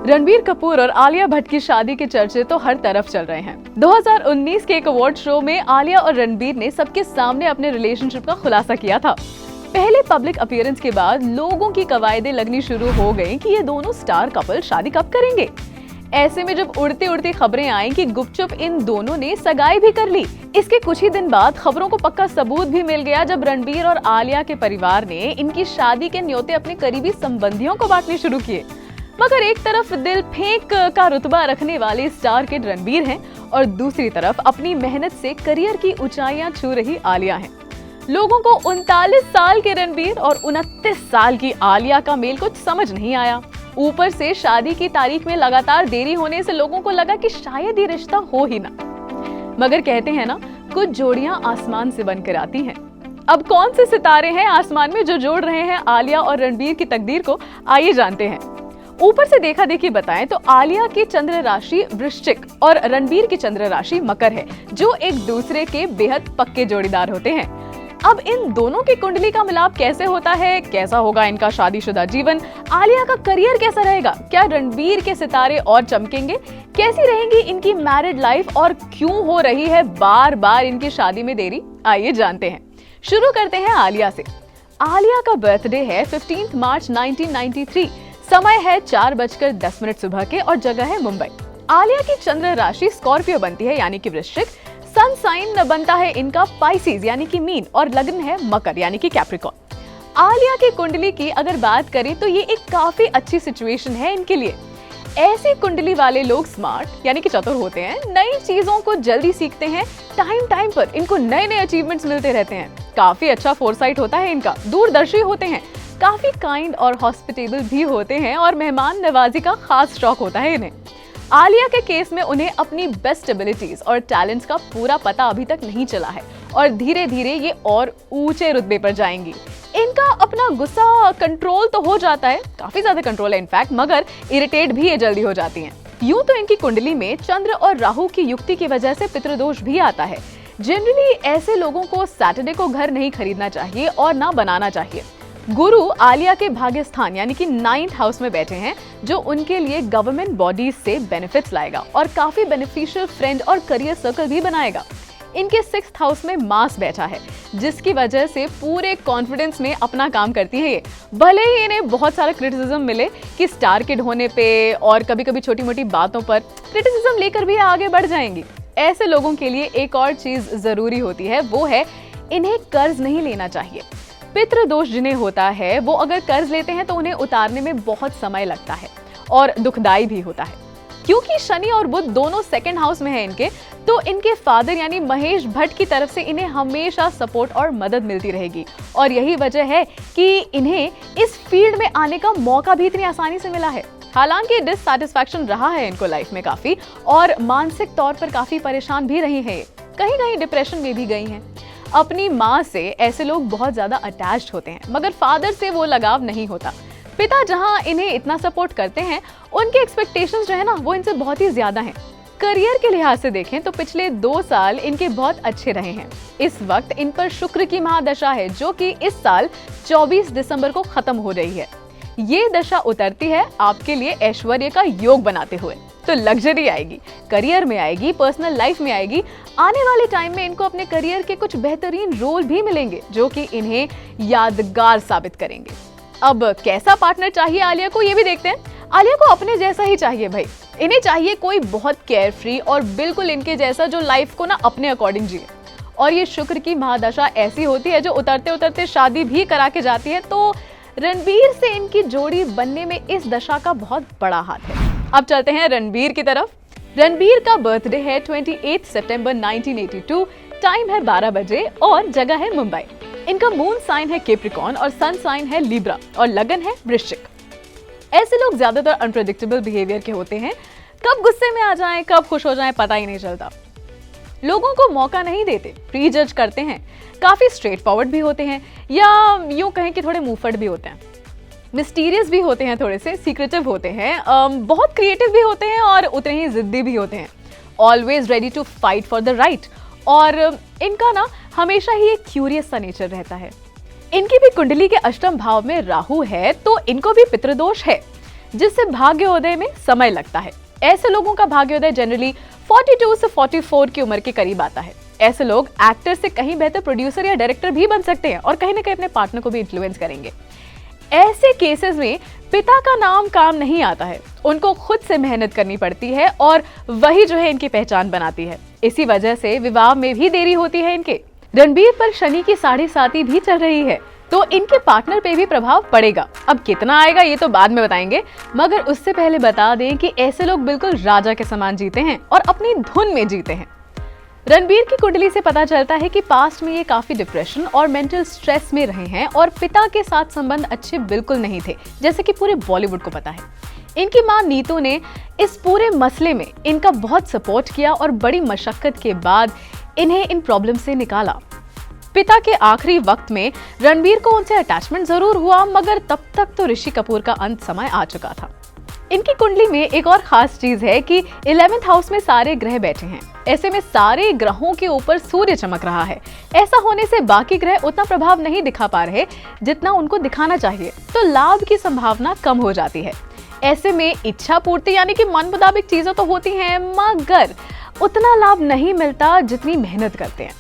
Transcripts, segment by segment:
रणबीर कपूर और आलिया भट्ट की शादी के चर्चे तो हर तरफ चल रहे हैं। 2019 के एक अवार्ड शो में आलिया और रणबीर ने सबके सामने अपने रिलेशनशिप का खुलासा किया था। पहले पब्लिक अपीयरेंस के बाद लोगों की कवायदें लगनी शुरू हो गई कि ये दोनों स्टार कपल शादी कब करेंगे। ऐसे में जब उड़ती उड़ती खबरें आईं कि गुपचुप इन दोनों ने सगाई भी कर ली, इसके कुछ ही दिन बाद खबरों को पक्का सबूत भी मिल गया जब रणबीर और आलिया के परिवार ने इनकी शादी के न्योते अपने करीबी संबंधियों को बांटने शुरू किए। मगर एक तरफ दिल फेंक का रुतबा रखने वाले स्टार किड रणबीर हैं और दूसरी तरफ अपनी मेहनत से करियर की ऊंचाइयां छू रही आलिया हैं। लोगों को 39 साल के रणबीर और 29 साल की आलिया का मेल कुछ समझ नहीं आया। ऊपर से शादी की तारीख में लगातार देरी होने से लोगों को लगा कि शायद ये रिश्ता हो ही ना। मगर कहते हैं ना, कुछ जोड़ियां आसमान से बनकर आती हैं। अब कौन से सितारे हैं आसमान में जो जोड़ रहे हैं आलिया और रणबीर की तकदीर को, आइए जानते हैं। ऊपर से देखा देखी बताएं तो आलिया की चंद्र राशि वृश्चिक और रणबीर की चंद्र राशि मकर है, जो एक दूसरे के बेहद पक्के जोड़ीदार होते हैं। अब इन दोनों की कुंडली का मिलाप कैसे होता है, कैसा होगा इनका शादीशुदा जीवन, आलिया का करियर कैसा रहेगा, क्या रणबीर के सितारे और चमकेंगे, कैसी रहेंगी इनकी मैरिड लाइफ और क्यों हो रही है बार बार इनकी शादी में देरी, आइए जानते हैं। शुरू करते हैं आलिया से। आलिया का बर्थडे है 15 मार्च 1993। समय है 4:10 सुबह के और जगह है मुंबई। आलिया की चंद्र राशि स्कॉर्पियो बनती है यानी कि वृश्चिक। सन साइन बनता है इनका पाइसेस यानी कि मीन और लग्न है मकर यानी कि कैप्रिकॉर्न। आलिया की कुंडली की अगर बात करें तो ये एक काफी अच्छी सिचुएशन है इनके लिए। ऐसी कुंडली वाले लोग स्मार्ट यानी कि चतुर होते हैं, नई चीजों को जल्दी सीखते हैं, टाइम पर इनको नए नए अचीवमेंट्स मिलते रहते हैं। काफी अच्छा फोरसाइट होता है इनका, दूरदर्शी होते हैं, काफी काइंड और हॉस्पिटेबल भी होते हैं और मेहमान नवाजी का खास शौक होता है इन्हें। आलिया के केस में उन्हें अपनी बेस्ट एबिलिटीज और टैलेंट्स का पूरा पता अभी तक नहीं चला है और धीरे धीरे ये और ऊंचे रुतबे पर जाएंगी। इनका अपना गुस्सा कंट्रोल तो हो जाता है, काफी ज्यादा कंट्रोल है इनफैक्ट, मगर इरिटेट भी ये जल्दी हो जाती हैं। यूं तो इनकी कुंडली में चंद्र और राहु की युक्ति की वजह से पितृदोष भी आता है। जनरली ऐसे लोगों को सैटरडे को घर नहीं खरीदना चाहिए और ना बनाना चाहिए। गुरु आलिया के भाग्य स्थान यानी कि 9th हाउस में बैठे हैं, जो उनके लिए गवर्नमेंट बॉडीज से बेनिफिट्स लाएगा और काफी बेनिफिशियल फ्रेंड और करियर सर्कल भी बनाएगा। इनके 6th हाउस में मार्स बैठा है, जिसकी वजह से पूरे कॉन्फिडेंस में अपना काम करती है ये। भले ही इन्हें बहुत सारा क्रिटिसिज्म मिले कि स्टार किड होने पे और कभी कभी छोटी मोटी बातों पर क्रिटिसिज्म लेकर भी आगे बढ़ जाएंगी। ऐसे लोगों के लिए एक और चीज जरूरी होती है, वो है इन्हें कर्ज नहीं लेना चाहिए। पितृदोष जिन्हें होता है वो अगर कर्ज लेते हैं तो उन्हें उतारने में बहुत समय लगता है और दुखदाई भी होता है। क्योंकि शनि और बुध दोनों 2nd हाउस में है इनके, तो इनके फादर यानी महेश भट्ट की तरफ से इन्हें हमेशा सपोर्ट और मदद मिलती रहेगी और यही वजह है कि इन्हें इस फील्ड में आने का मौका भी इतनी आसानी से मिला है। हालांकि डिससैटिस्फैक्शन रहा है इनको लाइफ में काफी और मानसिक तौर पर काफी परेशान भी रही है, कहीं कहीं डिप्रेशन में भी गई हैं। अपनी माँ से ऐसे लोग बहुत ज्यादा अटैच्ड होते हैं, मगर फादर से वो लगाव नहीं होता। पिता जहाँ इन्हें इतना सपोर्ट करते हैं, उनके एक्सपेक्टेशंस जो है ना वो इनसे बहुत ही ज्यादा हैं। करियर के लिहाज से देखें तो पिछले 2 साल इनके बहुत अच्छे रहे हैं। इस वक्त इन पर शुक्र की महादशा है, जो कि इस साल 24 दिसंबर को खत्म हो रही है। ये दशा उतरती है आपके लिए ऐश्वर्य का योग बनाते हुए, तो लग्जरी आएगी, करियर में आएगी, पर्सनल लाइफ में आएगी। आने वाले टाइम में इनको अपने करियर के कुछ बेहतरीन रोल भी मिलेंगे, जो कि इन्हें यादगार साबित करेंगे। अब कैसा पार्टनर चाहिए आलिया को, ये भी देखते हैं। आलिया को अपने जैसा ही चाहिए भाई। इन्हें चाहिए कोई बहुत केयर फ्री और बिल्कुल इनके जैसा, जो लाइफ को ना अपने अकॉर्डिंग जिए। और ये शुक्र की महादशा ऐसी होती है जो उतरते उतरते शादी भी करा के जाती है, तो रणबीर से इनकी जोड़ी बनने में इस दशा का बहुत बड़ा हाथ है। अब चलते हैं रणबीर की तरफ। रणबीर का बर्थडे है 28 सितंबर 1982। टाइम है 12 बजे और जगह है मुंबई। इनका मून साइन है कैप्रिकॉर्न और सन साइन है लिब्रा और लगन है वृश्चिक। ऐसे लोग ज्यादातर अनप्रेडिक्टेबल बिहेवियर के होते हैं, कब गुस्से में आ जाएं, कब खुश हो जाएं, पता ही नहीं चलता। लोगों को मौका नहीं देते, प्री जज करते हैं, काफी स्ट्रेट फॉरवर्ड भी होते हैं, या यूं कहें कि थोड़े मुंहफट भी होते हैं, मिस्टीरियस भी होते हैं, थोड़े से सीक्रेटिव होते हैं, बहुत क्रिएटिव भी होते हैं और उतने ही जिद्दी भी होते हैं। Always ready to fight for the right. और इनका ना हमेशा ही एक क्यूरियस सा नेचर रहता है। इनकी भी कुंडली के अष्टम भाव में राहु है, तो इनको भी पितृदोष है। जिससे भाग्योदय में समय लगता है। ऐसे लोगों का भाग्योदय जनरली 42 से 44 की उम्र के करीब आता है। ऐसे लोग एक्टर से कहीं बेहतर प्रोड्यूसर या डायरेक्टर भी बन सकते हैं और कहीं ना कहीं अपने पार्टनर को भी इन्फ्लुएंस करेंगे। ऐसे केसेस में पिता का नाम काम नहीं आता है, उनको खुद से मेहनत करनी पड़ती है और वही जो है इनकी पहचान बनाती है। इसी वजह से विवाह में भी देरी होती है इनके। रणबीर पर शनि की 7.5 भी चल रही है, तो इनके पार्टनर पे भी प्रभाव पड़ेगा। अब कितना आएगा ये तो बाद में बताएंगे, मगर उससे पहले बता दें कि ऐसे लोग बिल्कुल राजा के समान जीते हैं और अपनी धुन में जीते हैं। रणबीर की कुंडली से पता चलता है कि पास्ट में ये काफी डिप्रेशन और मेंटल स्ट्रेस में रहे हैं और पिता के साथ संबंध अच्छे बिल्कुल नहीं थे, जैसे कि पूरे बॉलीवुड को पता है। इनकी मां नीतू ने इस पूरे मसले में इनका बहुत सपोर्ट किया और बड़ी मशक्कत के बाद इन्हें इन प्रॉब्लम से निकाला। पिता के आखिरी वक्त में रणबीर को उनसे अटैचमेंट जरूर हुआ, मगर तब तक तो ऋषि कपूर का अंत समय आ चुका था। इनकी कुंडली में एक और खास चीज है कि 11th हाउस में सारे ग्रह बैठे हैं। ऐसे में सारे ग्रहों के ऊपर सूर्य चमक रहा है। ऐसा होने से बाकी ग्रह उतना प्रभाव नहीं दिखा पा रहे जितना उनको दिखाना चाहिए, तो लाभ की संभावना कम हो जाती है। ऐसे में इच्छा पूर्ति यानी कि मन मुताबिक चीजें तो होती हैं, मगर उतना लाभ नहीं मिलता जितनी मेहनत करते हैं।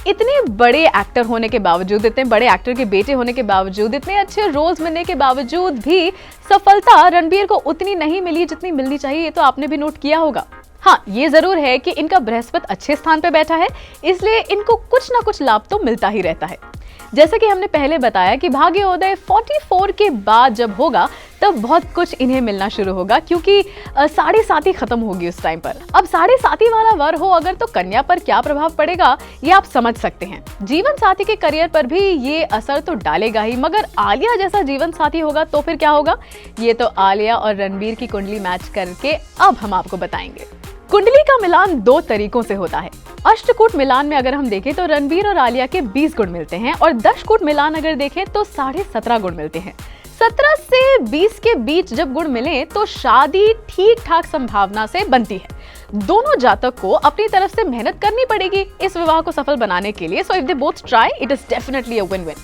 इतने बड़े एक्टर होने के बावजूद, इतने बड़े एक्टर के बेटे होने के बावजूद, इतने अच्छे रोल्स मिलने के बावजूद भी सफलता रणबीर को उतनी नहीं मिली जितनी मिलनी चाहिए। ये तो आपने भी नोट किया होगा। हाँ, ये जरूर है कि इनका बृहस्पति अच्छे स्थान पे बैठा है, इसलिए इनको कुछ ना कुछ लाभ तो मिलता ही रहता है। जैसे कि हमने पहले बताया कि भाग्योदय 44 के बाद जब होगा तब बहुत कुछ इन्हें मिलना शुरू होगा, क्योंकि 7.5 खत्म होगी उस टाइम पर। अब 7.5 वाला वर हो अगर, तो कन्या पर क्या प्रभाव पड़ेगा ये आप समझ सकते हैं। जीवन साथी के करियर पर भी ये असर तो डालेगा ही, मगर आलिया जैसा जीवन साथी होगा तो फिर क्या होगा, ये तो आलिया और रणबीर की कुंडली मैच करके अब हम आपको बताएंगे। कुंडली का मिलान 2 तरीकों से होता है। अष्टकूट मिलान में अगर हम देखें तो रणबीर और आलिया के 20 गुण मिलते हैं और दशकूट मिलान अगर देखें तो 17.5 गुण मिलते हैं। 17 से 20 के बीच जब गुण मिले तो शादी ठीक ठाक संभावना से बनती है। दोनों जातक को अपनी तरफ से मेहनत करनी पड़ेगी इस विवाह को सफल बनाने के लिए। So if they both try, it is definitely a win win.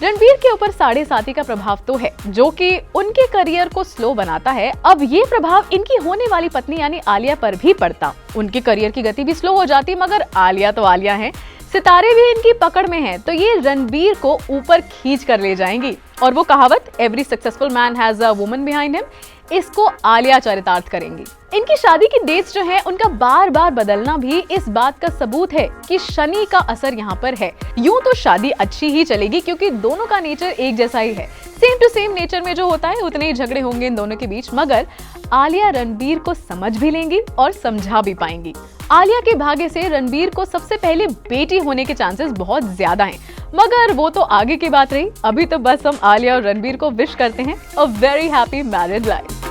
Ranbir के ऊपर 7.5 का प्रभाव तो है, जो कि उनके करियर को स्लो बनाता है। अब ये प्रभाव इनकी होने वाली पत्नी यानी आलिया पर भी पड़ता। उनके करियर की गति भी स्लो हो जाती, मगर आलिया तो आलिया है, सितारे भी इनकी पकड़ में हैं, तो ये रणबीर को ऊपर खींच कर ले जाएंगी। और वो कहावत every successful man has a woman behind him, इसको आलिया चरितार्थ करेंगी। इनकी शादी की डेट्स जो है उनका बार बार बदलना भी इस बात का सबूत है कि शनि का असर यहाँ पर है। यूं तो शादी अच्छी ही चलेगी क्योंकि दोनों का नेचर एक जैसा ही है। सेम टू सेम नेचर में जो होता है उतने ही झगड़े होंगे इन दोनों के बीच, मगर आलिया रणबीर को समझ भी लेंगी और समझा भी पाएंगी। आलिया के भाग्य से रणबीर को सबसे पहले बेटी होने के चांसेस बहुत ज्यादा हैं, मगर वो तो आगे की बात रही। अभी तो बस हम आलिया और रणबीर को विश करते हैं a very happy married life.